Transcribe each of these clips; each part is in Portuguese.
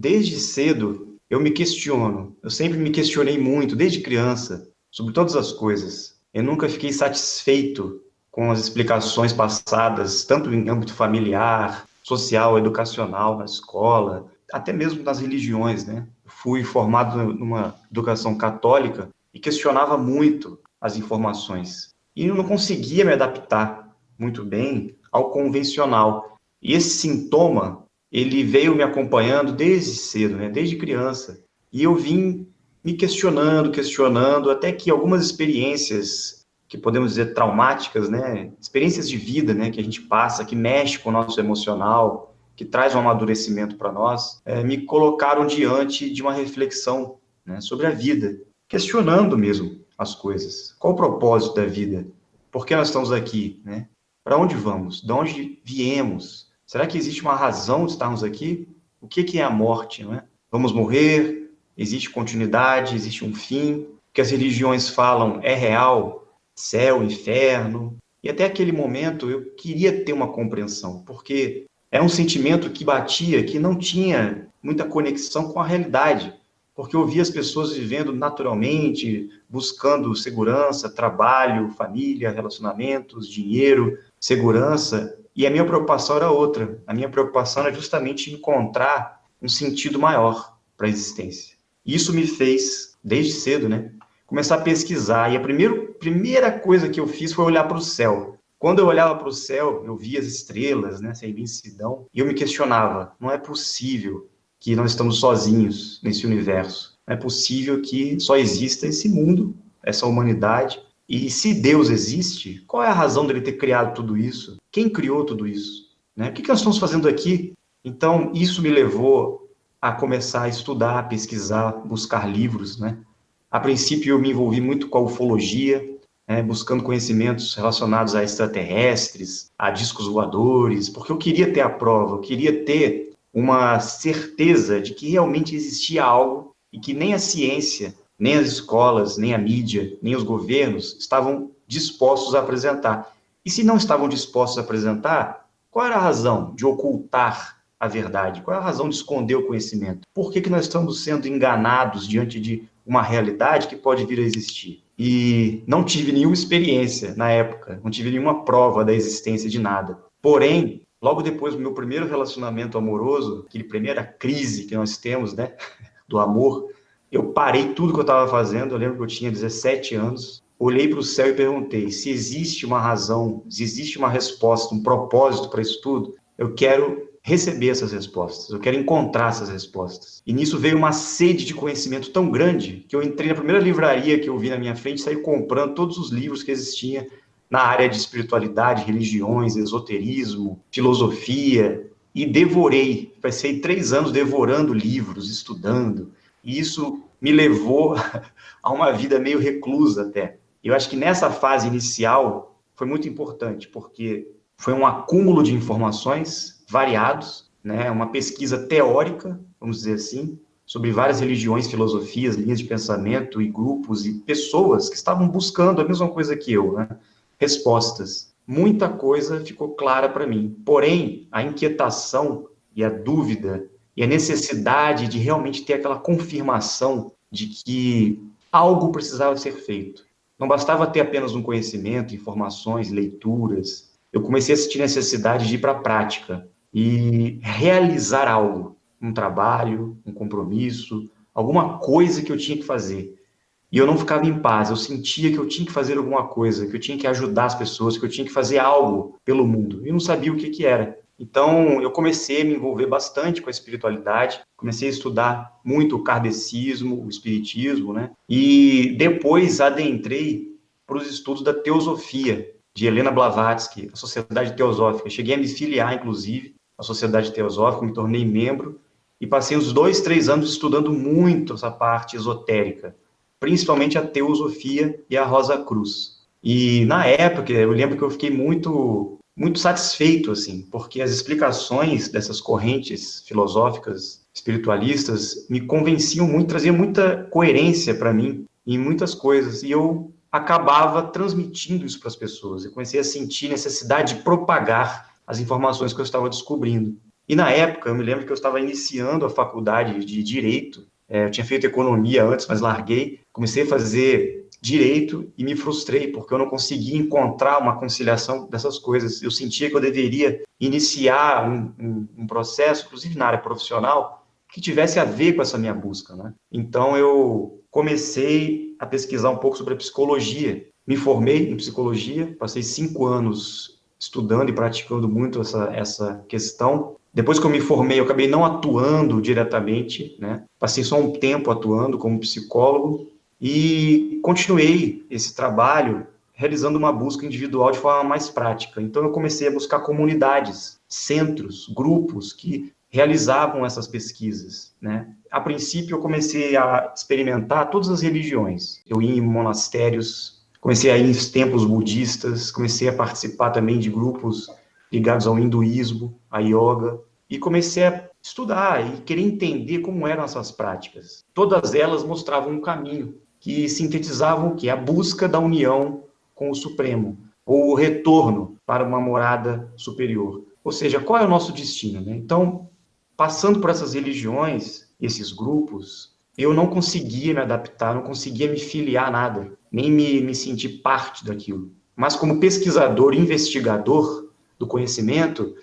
desde cedo, eu me questiono. Eu sempre me questionei muito, desde criança, sobre todas as coisas. Eu nunca fiquei satisfeito com as explicações passadas, tanto em âmbito familiar, social, educacional, na escola, até mesmo nas religiões, né? Fui formado numa educação católica e questionava muito as informações. E eu não conseguia me adaptar muito bem ao convencional. E esse sintoma, ele veio me acompanhando desde cedo, né? Desde criança. E eu vim me questionando, até que algumas experiências que podemos dizer traumáticas, né? Experiências de vida, né? Que a gente passa, que mexe com o nosso emocional, que traz um amadurecimento para nós, me colocaram diante de uma reflexão, né? Sobre a vida, questionando mesmo as coisas. Qual o propósito da vida? Por que nós estamos aqui, né? Para onde vamos? De onde viemos? Será que existe uma razão de estarmos aqui? O que é a morte, não é? Vamos morrer? Existe continuidade? Existe um fim? O que as religiões falam é real? Céu, inferno? E até aquele momento eu queria ter uma compreensão, porque é um sentimento que batia, que não tinha muita conexão com a realidade, porque eu via as pessoas vivendo naturalmente, buscando segurança, trabalho, família, relacionamentos, dinheiro, segurança, e a minha preocupação era outra. A minha preocupação era justamente encontrar um sentido maior para a existência. Isso me fez, desde cedo, né, começar a pesquisar. E a primeira coisa que eu fiz foi olhar para o céu. Quando eu olhava para o céu, eu via as estrelas, né, essa imensidão, e eu me questionava: não é possível que não estamos sozinhos nesse universo. Não é possível que só exista esse mundo, essa humanidade. E se Deus existe, qual é a razão dele ter criado tudo isso? Quem criou tudo isso? Né? O que nós estamos fazendo aqui? Então, isso me levou a começar a estudar, a pesquisar, buscar livros, né? A princípio, eu me envolvi muito com a ufologia, né, buscando conhecimentos relacionados a extraterrestres, a discos voadores, porque eu queria ter a prova, eu queria ter uma certeza de que realmente existia algo e que nem a ciência, nem as escolas, nem a mídia, nem os governos estavam dispostos a apresentar. E se não estavam dispostos a apresentar, qual era a razão de ocultar a verdade? Qual é a razão de esconder o conhecimento? Por que nós estamos sendo enganados diante de uma realidade que pode vir a existir? E não tive nenhuma experiência na época, não tive nenhuma prova da existência de nada. Porém, logo depois do meu primeiro relacionamento amoroso, aquele primeira crise que nós temos, né, do amor, eu parei tudo que eu estava fazendo. Eu lembro que eu tinha 17 anos, olhei para o céu e perguntei: se existe uma razão, se existe uma resposta, um propósito para isso tudo, eu quero receber essas respostas, eu quero encontrar essas respostas. E nisso veio uma sede de conhecimento tão grande que eu entrei na primeira livraria que eu vi na minha frente e saí comprando todos os livros que existiam na área de espiritualidade, religiões, esoterismo, filosofia, e devorei. Passei 3 anos devorando livros, estudando, e isso me levou a uma vida meio reclusa até. Eu acho que nessa fase inicial foi muito importante, porque foi um acúmulo de informações variados, né? Uma pesquisa teórica, vamos dizer assim, sobre várias religiões, filosofias, linhas de pensamento e grupos e pessoas que estavam buscando a mesma coisa que eu, né? Respostas. Muita coisa ficou clara para mim. Porém, a inquietação e a dúvida e a necessidade de realmente ter aquela confirmação de que algo precisava ser feito. Não bastava ter apenas um conhecimento, informações, leituras. Eu comecei a sentir necessidade de ir para a prática e realizar algo, um trabalho, um compromisso, alguma coisa que eu tinha que fazer. E eu não ficava em paz, eu sentia que eu tinha que fazer alguma coisa, que eu tinha que ajudar as pessoas, que eu tinha que fazer algo pelo mundo. E não sabia o que era. Então, eu comecei a me envolver bastante com a espiritualidade, comecei a estudar muito o kardecismo, o espiritismo, né? E depois adentrei para os estudos da teosofia, de Helena Blavatsky, a Sociedade Teosófica. Cheguei a me filiar, inclusive, à Sociedade Teosófica, me tornei membro e passei uns 2, 3 anos estudando muito essa parte esotérica, principalmente a teosofia e a Rosa Cruz. E na época, eu lembro que eu fiquei muito satisfeito, assim, porque as explicações dessas correntes filosóficas, espiritualistas, me convenciam muito, traziam muita coerência para mim em muitas coisas, e eu acabava transmitindo isso para as pessoas. Eu comecei a sentir necessidade de propagar as informações que eu estava descobrindo. E na época, eu me lembro que eu estava iniciando a faculdade de Direito. Eu tinha feito economia antes, mas larguei. Comecei a fazer Direito e me frustrei, porque eu não conseguia encontrar uma conciliação dessas coisas. Eu sentia que eu deveria iniciar um processo, inclusive na área profissional, que tivesse a ver com essa minha busca, né? Então, eu comecei a pesquisar um pouco sobre a psicologia. Me formei em psicologia, passei 5 anos estudando e praticando muito essa questão. Depois que eu me formei, eu acabei não atuando diretamente, né? Passei só um tempo atuando como psicólogo e continuei esse trabalho realizando uma busca individual de forma mais prática. Então, eu comecei a buscar comunidades, centros, grupos que realizavam essas pesquisas, né? A princípio, eu comecei a experimentar todas as religiões. Eu ia em monastérios, comecei a ir em templos budistas, comecei a participar também de grupos ligados ao hinduísmo, a yoga, e comecei a estudar e querer entender como eram essas práticas. Todas elas mostravam um caminho que sintetizavam o que? A busca da união com o Supremo, ou o retorno para uma morada superior. Ou seja, qual é o nosso destino, né? Então, passando por essas religiões, esses grupos, eu não conseguia me adaptar, não conseguia me filiar a nada, nem me sentir parte daquilo. Mas como pesquisador, investigador do conhecimento,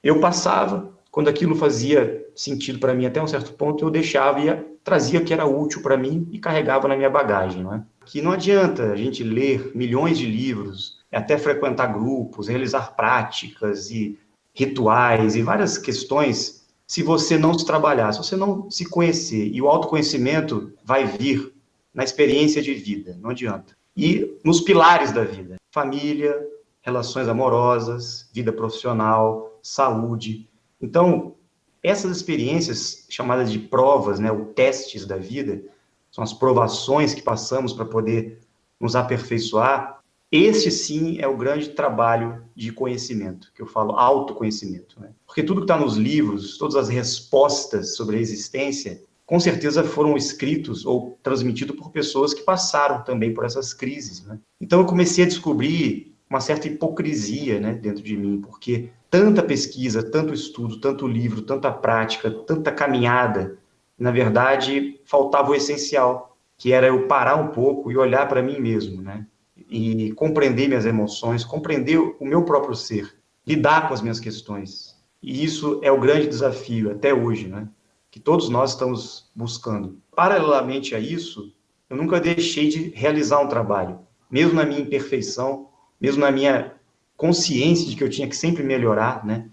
eu passava, quando aquilo fazia sentido para mim até um certo ponto, eu deixava e trazia o que era útil para mim e carregava na minha bagagem, não é? Que não adianta a gente ler milhões de livros, até frequentar grupos, realizar práticas e rituais e várias questões, se você não se trabalhar, se você não se conhecer. E o autoconhecimento vai vir na experiência de vida, não adianta. E nos pilares da vida: família, relações amorosas, vida profissional, saúde. Então, essas experiências chamadas de provas, né, ou testes da vida, são as provações que passamos para poder nos aperfeiçoar. Este sim é o grande trabalho de conhecimento, que eu falo autoconhecimento, né? Porque tudo que está nos livros, todas as respostas sobre a existência, com certeza foram escritos ou transmitidos por pessoas que passaram também por essas crises, né? Então eu comecei a descobrir uma certa hipocrisia, né, dentro de mim, porque tanta pesquisa, tanto estudo, tanto livro, tanta prática, tanta caminhada, na verdade faltava o essencial, que era eu parar um pouco e olhar para mim mesmo, né? E compreender minhas emoções, compreender o meu próprio ser, lidar com as minhas questões. E isso é o grande desafio até hoje, né? Que todos nós estamos buscando. Paralelamente a isso, eu nunca deixei de realizar um trabalho, mesmo na minha imperfeição, mesmo na minha consciência de que eu tinha que sempre melhorar, né?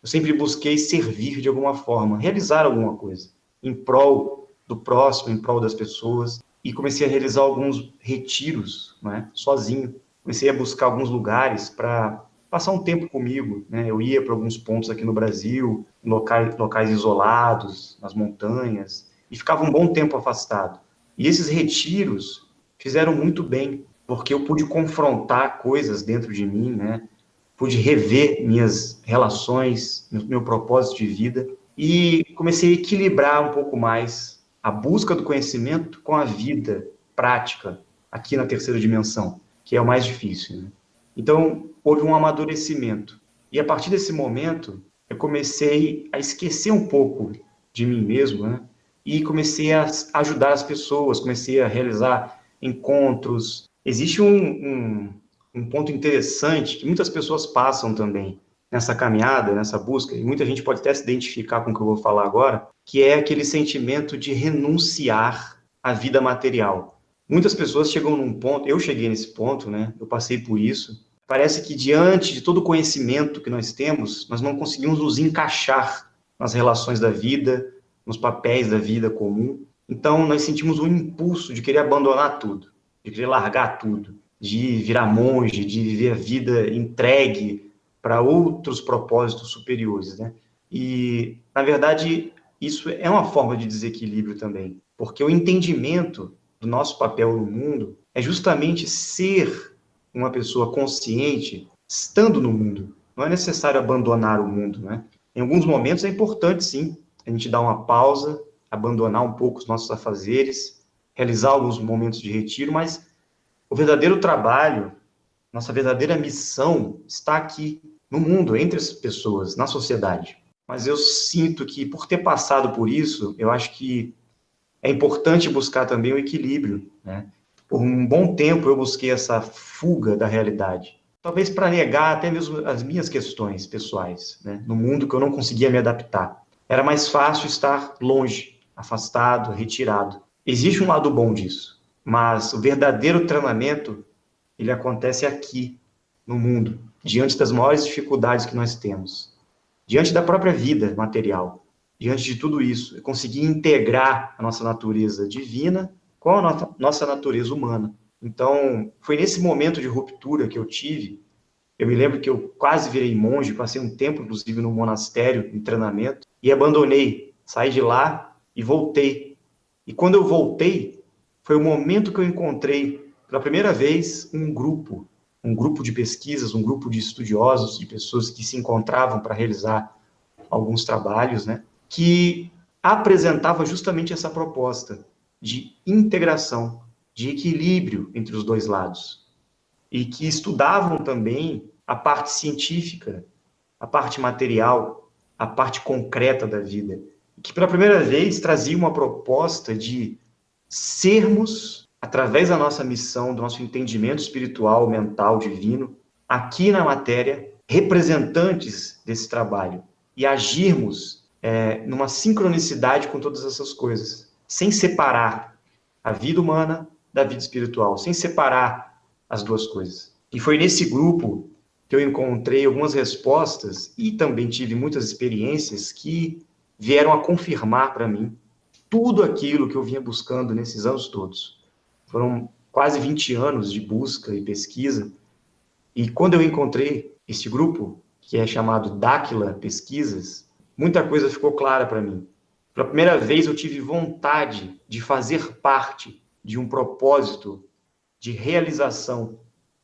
Eu sempre busquei servir de alguma forma, realizar alguma coisa em prol do próximo, em prol das pessoas, e comecei a realizar alguns retiros, né, sozinho. Comecei a buscar alguns lugares para passar um tempo comigo, né? Eu ia para alguns pontos aqui no Brasil, em locais isolados, nas montanhas, e ficava um bom tempo afastado. E esses retiros fizeram muito bem, porque eu pude confrontar coisas dentro de mim, né? Pude rever minhas relações, meu propósito de vida e comecei a equilibrar um pouco mais a busca do conhecimento com a vida prática aqui na terceira dimensão, que é o mais difícil, né? Então, houve um amadurecimento. E a partir desse momento, eu comecei a esquecer um pouco de mim mesmo, né? E comecei a ajudar as pessoas, comecei a realizar encontros. Existe um ponto interessante que muitas pessoas passam também nessa caminhada, nessa busca, e muita gente pode até se identificar com o que eu vou falar agora, que é aquele sentimento de renunciar à vida material. Muitas pessoas chegam num ponto, eu cheguei nesse ponto, né? Eu passei por isso. Parece que diante de todo o conhecimento que nós temos, nós não conseguimos nos encaixar nas relações da vida, nos papéis da vida comum. Então, nós sentimos um impulso de querer abandonar tudo, de querer largar tudo, de virar monge, de viver a vida entregue para outros propósitos superiores, né? E, na verdade, isso é uma forma de desequilíbrio também, porque o entendimento do nosso papel no mundo é justamente ser uma pessoa consciente estando no mundo. Não é necessário abandonar o mundo, né? Em alguns momentos é importante, sim, a gente dar uma pausa, abandonar um pouco os nossos afazeres, realizar alguns momentos de retiro, mas o verdadeiro trabalho, nossa verdadeira missão está aqui, no mundo, entre as pessoas, na sociedade. mas eu sinto que, por ter passado por isso, eu acho que é importante buscar também o equilíbrio, né? Por um bom tempo eu busquei essa fuga da realidade, talvez para negar até mesmo as minhas questões pessoais, né? No mundo que eu não conseguia me adaptar. Era mais fácil estar longe, afastado, retirado. Existe um lado bom disso, mas o verdadeiro treinamento, ele acontece aqui, no mundo, diante das maiores dificuldades que nós temos, diante da própria vida material, diante de tudo isso, eu consegui integrar a nossa natureza divina com a nossa natureza humana. Então, foi nesse momento de ruptura que eu tive. Eu me lembro que eu quase virei monge, passei um tempo, inclusive, no monastério, em treinamento, e abandonei, saí de lá e voltei. E quando eu voltei, foi o momento que eu encontrei, pela primeira vez, um grupo de pesquisas, um grupo de estudiosos, de pessoas que se encontravam para realizar alguns trabalhos, né, que apresentava justamente essa proposta de integração, de equilíbrio entre os dois lados, e que estudavam também a parte científica, a parte material, a parte concreta da vida, que pela primeira vez trazia uma proposta de sermos, através da nossa missão, do nosso entendimento espiritual, mental, divino, aqui na matéria, representantes desse trabalho e agirmos numa sincronicidade com todas essas coisas, sem separar a vida humana da vida espiritual, sem separar as duas coisas. E foi nesse grupo que eu encontrei algumas respostas e também tive muitas experiências que vieram a confirmar para mim tudo aquilo que eu vinha buscando nesses anos todos. Foram quase 20 anos de busca e pesquisa, e quando eu encontrei esse grupo, que é chamado Dáquila Pesquisas, muita coisa ficou clara para mim. Pela primeira vez eu tive vontade de fazer parte de um propósito de realização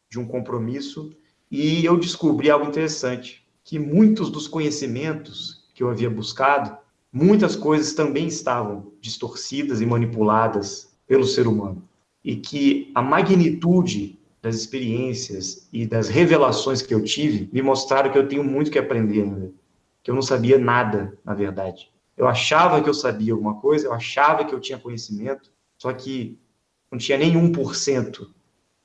de um compromisso, e eu descobri algo interessante, que muitos dos conhecimentos que eu havia buscado, muitas coisas também estavam distorcidas e manipuladas pelo ser humano. E que a magnitude das experiências e das revelações que eu tive me mostraram que eu tenho muito que aprender ainda, que eu não sabia nada, na verdade. Eu achava que eu sabia alguma coisa, eu achava que eu tinha conhecimento, só que não tinha nem 1%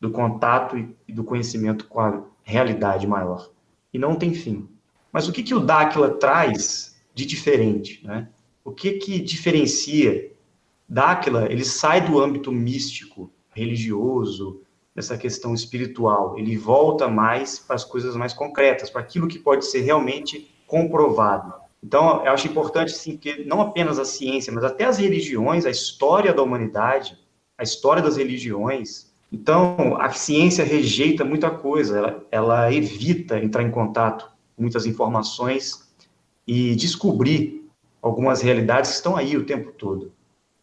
do contato e do conhecimento com a realidade maior. E não tem fim. Mas o que o Dáquila traz de diferente, né? O que diferencia? Dáquila, ele sai do âmbito místico, religioso, dessa questão espiritual. Ele volta mais para as coisas mais concretas, para aquilo que pode ser realmente comprovado. Então, eu acho importante, sim, que não apenas a ciência, mas até as religiões, a história da humanidade, a história das religiões. Então, a ciência rejeita muita coisa, ela evita entrar em contato com muitas informações e descobrir algumas realidades que estão aí o tempo todo.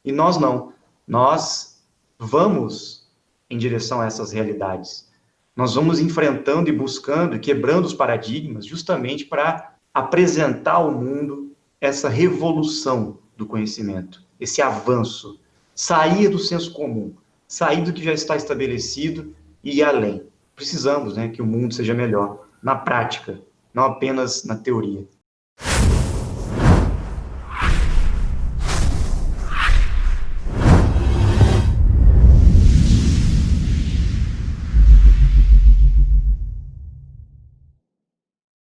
E nós não. Nós vamos em direção a essas realidades. Nós vamos enfrentando e buscando e quebrando os paradigmas justamente para apresentar ao mundo essa revolução do conhecimento, esse avanço, sair do senso comum, sair do que já está estabelecido e ir além. Precisamos, né, que o mundo seja melhor na prática, não apenas na teoria.